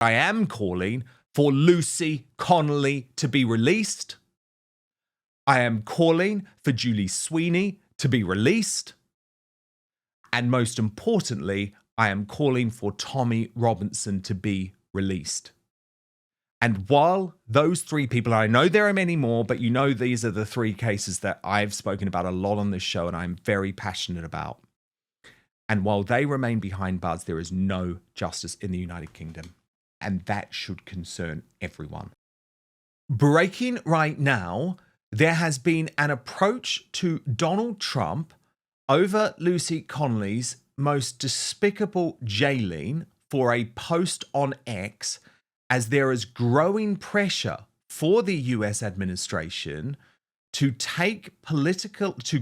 I am calling for Lucy Connolly to be released. I am calling for Julie Sweeney to be released. And most importantly, I am calling for Tommy Robinson to be released. And while those three people, I know there are many more, but you know these are the three cases that I've spoken about a lot on this show and I'm very passionate about. And while they remain behind bars, there is no justice in the United Kingdom. And that should concern everyone. Breaking right now, there has been an approach to Donald Trump over Lucy Connolly's most despicable jailing for a post on X, as there is growing pressure for the US administration to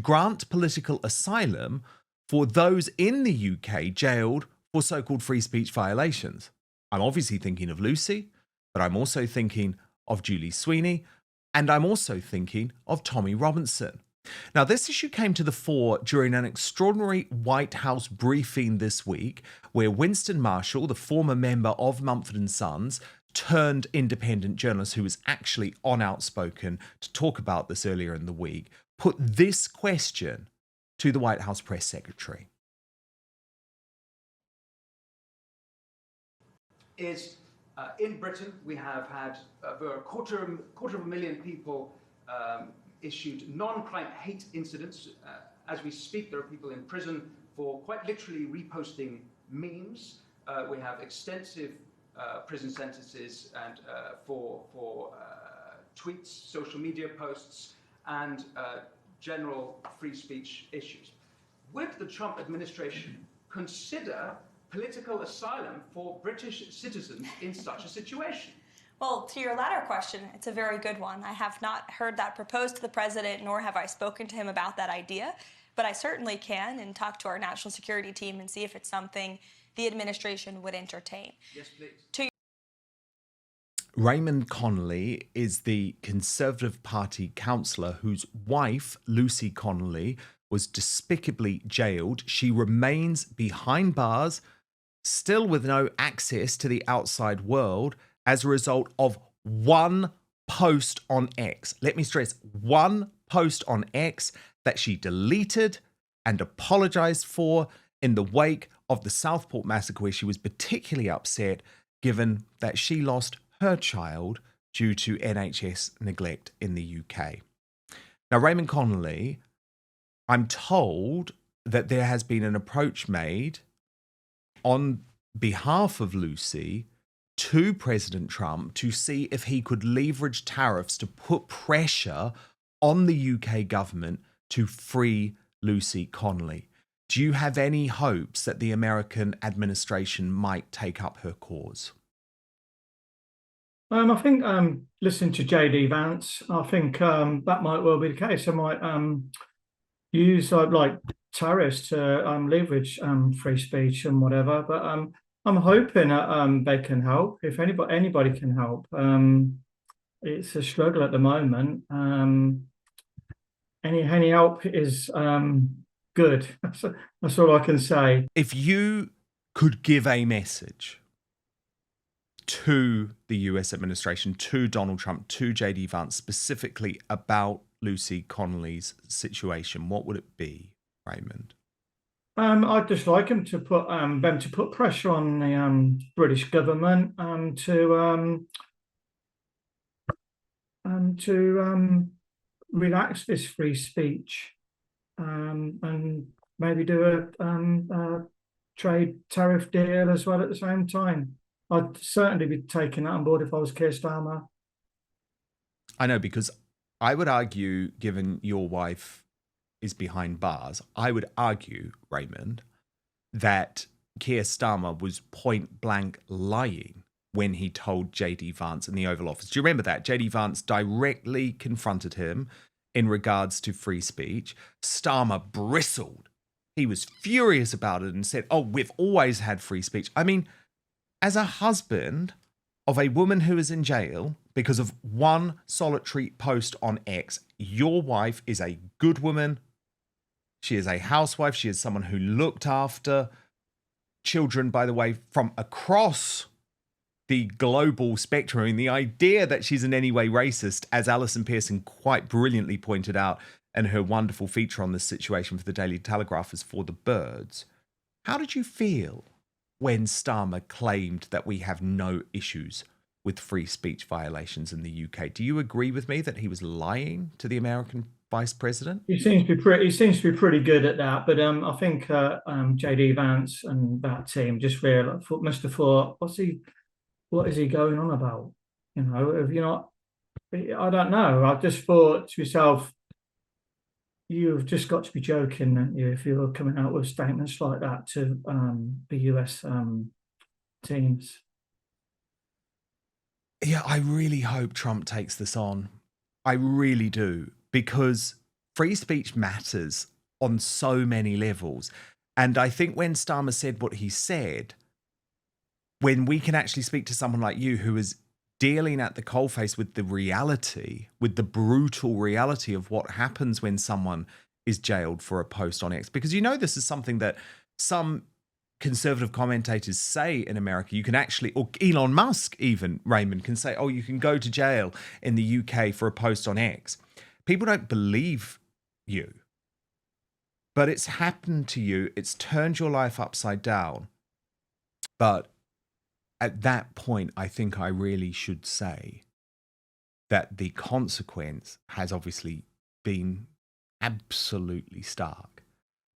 grant political asylum for those in the UK jailed for so-called free speech violations. I'm obviously thinking of Lucy, but I'm also thinking of Julie Sweeney, and I'm also thinking of Tommy Robinson. Now, this issue came to the fore during an extraordinary White House briefing this week, where Winston Marshall, the former member of Mumford & Sons, turned independent journalist who was actually on Outspoken to talk about this earlier in the week, put this question to the White House press secretary. In Britain, we have had over a quarter of a million people issued non-crime hate incidents. As we speak, there are people in prison for quite literally reposting memes. We have extensive prison sentences and for tweets, social media posts, and general free speech issues. Would the Trump administration consider political asylum for British citizens in such a situation? Well, to your latter question, it's a very good one. I have not heard that proposed to the president, nor have I spoken to him about that idea, but I certainly can and talk to our national security team and see if it's something the administration would entertain. Yes, please. Raymond Connolly is the Conservative Party councillor whose wife, Lucy Connolly, was despicably jailed. She remains behind bars, still with no access to the outside world, as a result of one post on X. Let me stress, one post on X that she deleted and apologized for in the wake of the Southport massacre, where she was particularly upset given that she lost her child due to NHS neglect in the UK. Now, Raymond Connolly, I'm told that there has been an approach made on behalf of Lucy to President Trump to see if he could leverage tariffs to put pressure on the UK government to free Lucy Connolly. Do you have any hopes that the American administration might take up her cause? I think listening to JD Vance, I think that might well be the case. I might use like tariffs to leverage free speech and whatever. But I'm hoping that they can help. If anybody can help, it's a struggle at the moment. Any help is good. That's all I can say. If you could give a message to the US administration, to Donald Trump, to JD Vance, specifically about Lucy Connolly's situation, what would it be, Raymond? I'd just like them to put pressure on the British government to relax this free speech and maybe do a trade tariff deal as well at the same time. I'd certainly be taking that on board if I was Keir Starmer. I know, because I would argue, given your wife is behind bars, I would argue, Raymond, that Keir Starmer was point blank lying when he told JD Vance in the Oval Office. Do you remember that? JD Vance directly confronted him in regards to free speech. Starmer bristled. He was furious about it and said, "Oh, we've always had free speech." I mean, as a husband of a woman who is in jail because of one solitary post on X, your wife is a good woman. She is a housewife. She is someone who looked after children, by the way, from across the global spectrum. I mean, the idea that she's in any way racist, as Alison Pearson quite brilliantly pointed out in her wonderful feature on this situation for the Daily Telegraph, is for the birds. How did you feel when Starmer claimed that we have no issues with free speech violations in the UK? Do you agree with me that he was lying to the American vice president? He seems to be pretty good at that. But I think JD Vance and that team just must have thought, what is he going on about? You know, have you not? I don't know. I just thought to myself, you've just got to be joking, haven't you, if you're coming out with statements like that to the US teams. Yeah, I really hope Trump takes this on. I really do, because free speech matters on so many levels. And I think when Starmer said what he said, when we can actually speak to someone like you who is dealing at the coalface with the reality, with the brutal reality of what happens when someone is jailed for a post on X, because you know this is something that some conservative commentators say in America. You can actually, or Elon Musk even, Raymond, can say, oh, you can go to jail in the UK for a post on X. People don't believe you. But it's happened to you. It's turned your life upside down. But at that point, I think I really should say that the consequence has obviously been absolutely stark.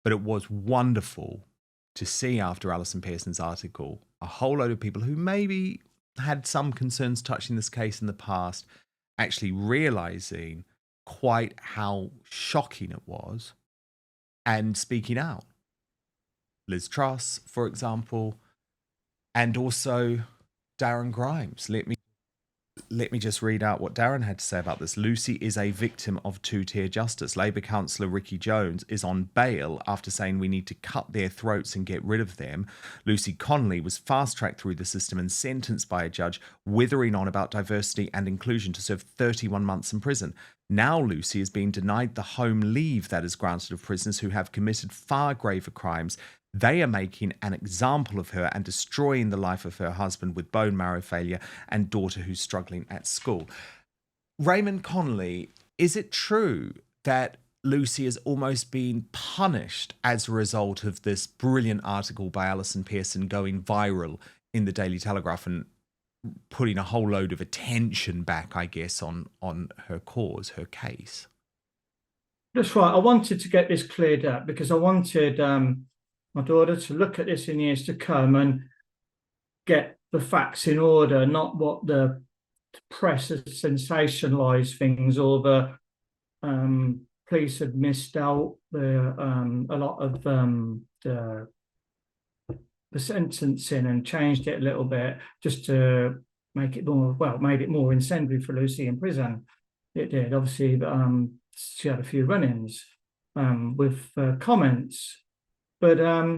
But it was wonderful to see, after Alison Pearson's article, a whole load of people who maybe had some concerns touching this case in the past actually realizing quite how shocking it was and speaking out. Liz Truss, for example, and also Darren Grimes. Let me just read out what Darren had to say about this. Lucy is a victim of two-tier justice. Labour councillor Ricky Jones is on bail after saying we need to cut their throats and get rid of them. Lucy Connolly was fast-tracked through the system and sentenced by a judge withering on about diversity and inclusion to serve 31 months in prison. Now Lucy is being denied the home leave that is granted of prisoners who have committed far graver crimes. They are making an example of her and destroying the life of her husband with bone marrow failure and daughter who's struggling at school. Raymond Connolly, is it true that Lucy is almost being punished as a result of this brilliant article by Alison Pearson going viral in the Daily Telegraph and putting a whole load of attention back, I guess, on her cause, her case? That's right. I wanted to get this cleared up because I wanted my daughter to look at this in years to come and get the facts in order, not what the press has sensationalised things or the police had missed out a lot of the sentencing and changed it a little bit just to make it made it more incendiary for Lucy in prison. It did. Obviously, she had a few run-ins with comments. But I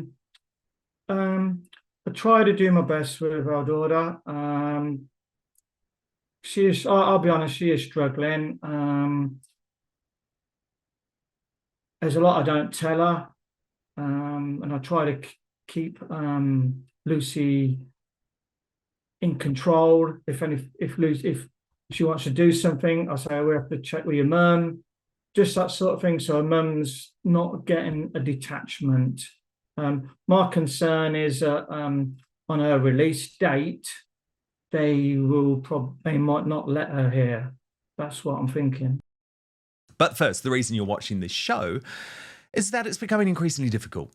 try to do my best with our daughter. She is, I'll be honest, she is struggling. There's a lot I don't tell her. And I try to keep Lucy in control. If she wants to do something, I say, we have to check with your mum. Just that sort of thing. So her mum's not getting a detachment. My concern is that on her release date, they might not let her here. That's what I'm thinking. But first, the reason you're watching this show is that it's becoming increasingly difficult.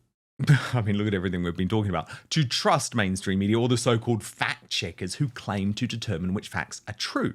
I mean, look at everything we've been talking about. To trust mainstream media or the so-called fact checkers who claim to determine which facts are true.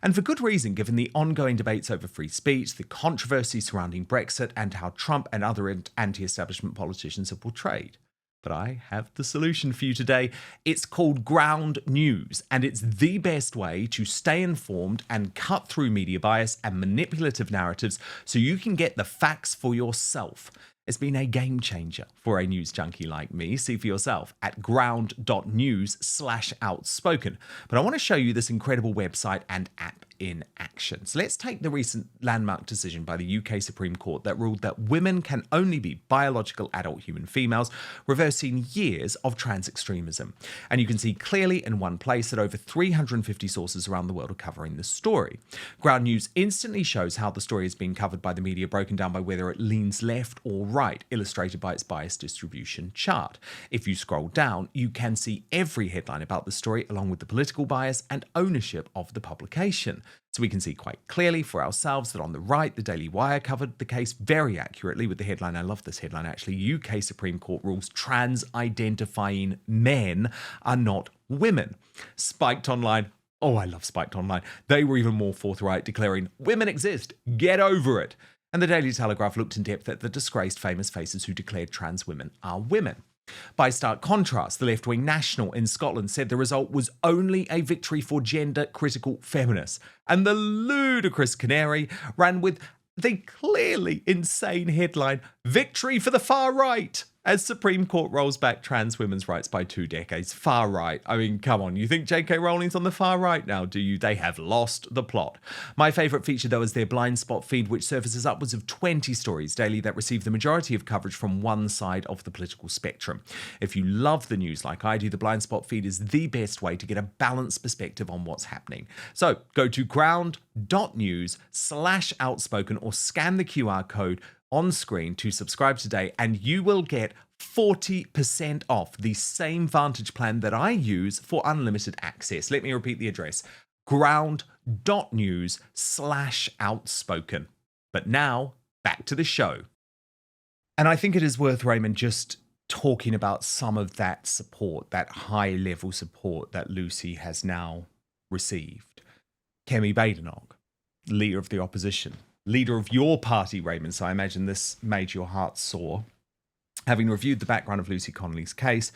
And for good reason, given the ongoing debates over free speech, the controversy surrounding Brexit, and how Trump and other anti-establishment politicians have portrayed. But I have the solution for you today. It's called Ground News, and it's the best way to stay informed and cut through media bias and manipulative narratives so you can get the facts for yourself. It's been a game changer for a news junkie like me. See for yourself at ground.news/outspoken. But I want to show you this incredible website and app in action. So let's take the recent landmark decision by the UK Supreme Court that ruled that women can only be biological adult human females, reversing years of trans extremism. And you can see clearly in one place that over 350 sources around the world are covering this story. Ground News instantly shows how the story is being covered by the media, broken down by whether it leans left or right, illustrated by its biased distribution chart. If you scroll down, you can see every headline about the story, along with the political bias and ownership of the publication. So we can see quite clearly for ourselves that on the right, the Daily Wire covered the case very accurately with the headline, I love this headline actually, UK Supreme Court rules trans identifying men are not women. Spiked Online, oh, I love Spiked Online. They were even more forthright, declaring, women exist, get over it. And the Daily Telegraph looked in depth at the disgraced famous faces who declared trans women are women. By stark contrast, the left-wing National in Scotland said the result was only a victory for gender-critical feminists. And the ludicrous Canary ran with the clearly insane headline, victory for the far right, as Supreme Court rolls back trans women's rights by 2 decades. Far right. I mean, come on, you think J.K. Rowling's on the far right now, do you? They have lost the plot. My favourite feature, though, is their blind spot feed, which surfaces upwards of 20 stories daily that receive the majority of coverage from one side of the political spectrum. If you love the news like I do, the blind spot feed is the best way to get a balanced perspective on what's happening. So go to ground.news/outspoken or scan the QR code on screen to subscribe today, and you will get 40% off the same Vantage plan that I use for unlimited access. Let me repeat the address, ground.news/outspoken. But now, back to the show. And I think it is worth, Raymond, just talking about some of that support, that high-level support that Lucy has now received. Kemi Badenoch, leader of the opposition, leader of your party, Raymond, so I imagine this made your heart sore. Having reviewed the background of Lucy Connolly's case,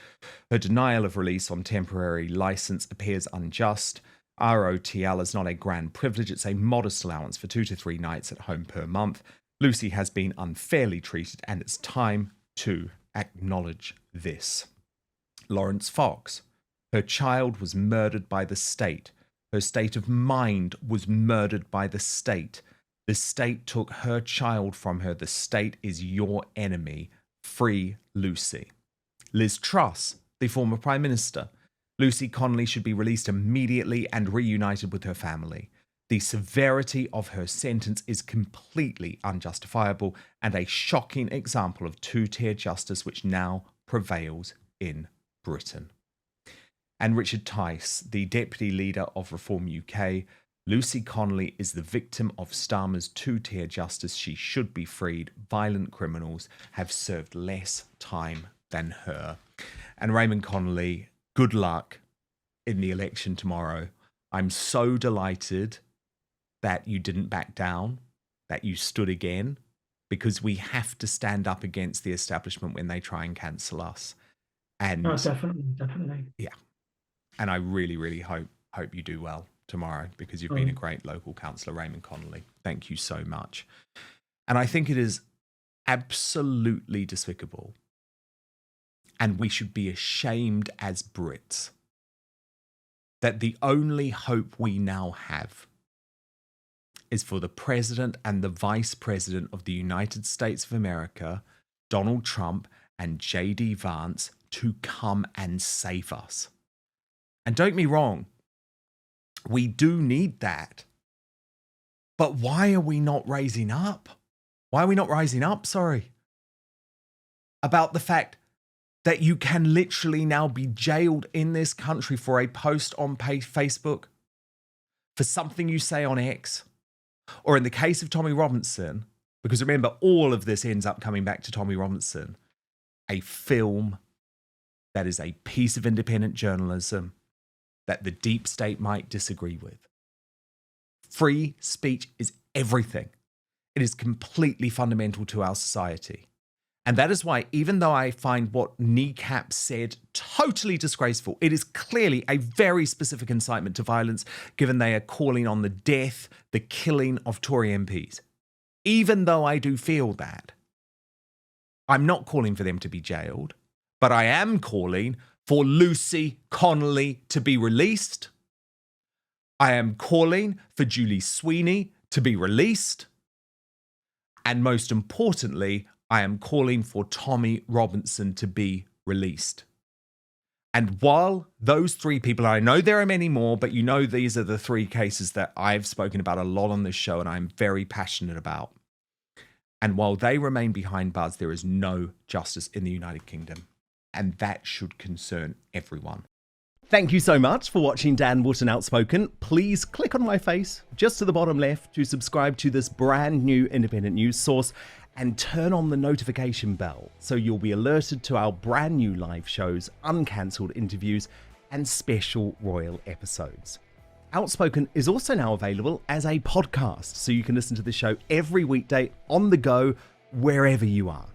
her denial of release on temporary licence appears unjust. ROTL is not a grand privilege, it's a modest allowance for 2 to 3 nights at home per month. Lucy has been unfairly treated, and it's time to acknowledge this. Lawrence Fox, her child was murdered by the state. Her state of mind was murdered by the state. The state took her child from her. The state is your enemy. Free Lucy. Liz Truss, the former Prime Minister. Lucy Connolly should be released immediately and reunited with her family. The severity of her sentence is completely unjustifiable and a shocking example of two-tier justice which now prevails in Britain. And Richard Tice, the Deputy Leader of Reform UK, Lucy Connolly is the victim of Starmer's two-tier justice. She should be freed. Violent criminals have served less time than her. And Raymond Connolly, good luck in the election tomorrow. I'm so delighted that you didn't back down, that you stood again, because we have to stand up against the establishment when they try and cancel us. And Definitely. Yeah. And I really, really hope you do well tomorrow, because you've been a great local councillor, Raymond Connolly. Thank you so much. And I think it is absolutely despicable, and we should be ashamed as Brits, that the only hope we now have is for the President and the Vice President of the United States of America, Donald Trump and J.D. Vance, to come and save us. And don't get me wrong, we do need that. But why are we not raising up? Why are we not rising up, about the fact that you can literally now be jailed in this country for a post on Facebook, for something you say on X, or in the case of Tommy Robinson, because remember, all of this ends up coming back to Tommy Robinson, a film that is a piece of independent journalism that the deep state might disagree with. Free speech is everything. It is completely fundamental to our society. And that is why, even though I find what Kneecap said totally disgraceful, it is clearly a very specific incitement to violence, given they are calling on the death, the killing of Tory MPs. Even though I do feel that, I'm not calling for them to be jailed, but I am calling for Lucy Connolly to be released. I am calling for Julie Sweeney to be released. And most importantly, I am calling for Tommy Robinson to be released. And while those three people, I know there are many more, but you know these are the three cases that I've spoken about a lot on this show and I'm very passionate about. And while they remain behind bars, there is no justice in the United Kingdom. And that should concern everyone. Thank you so much for watching Dan Wootton Outspoken. Please click on my face just to the bottom left to subscribe to this brand new independent news source and turn on the notification bell so you'll be alerted to our brand new live shows, uncancelled interviews, and special royal episodes. Outspoken is also now available as a podcast, so you can listen to the show every weekday on the go, wherever you are.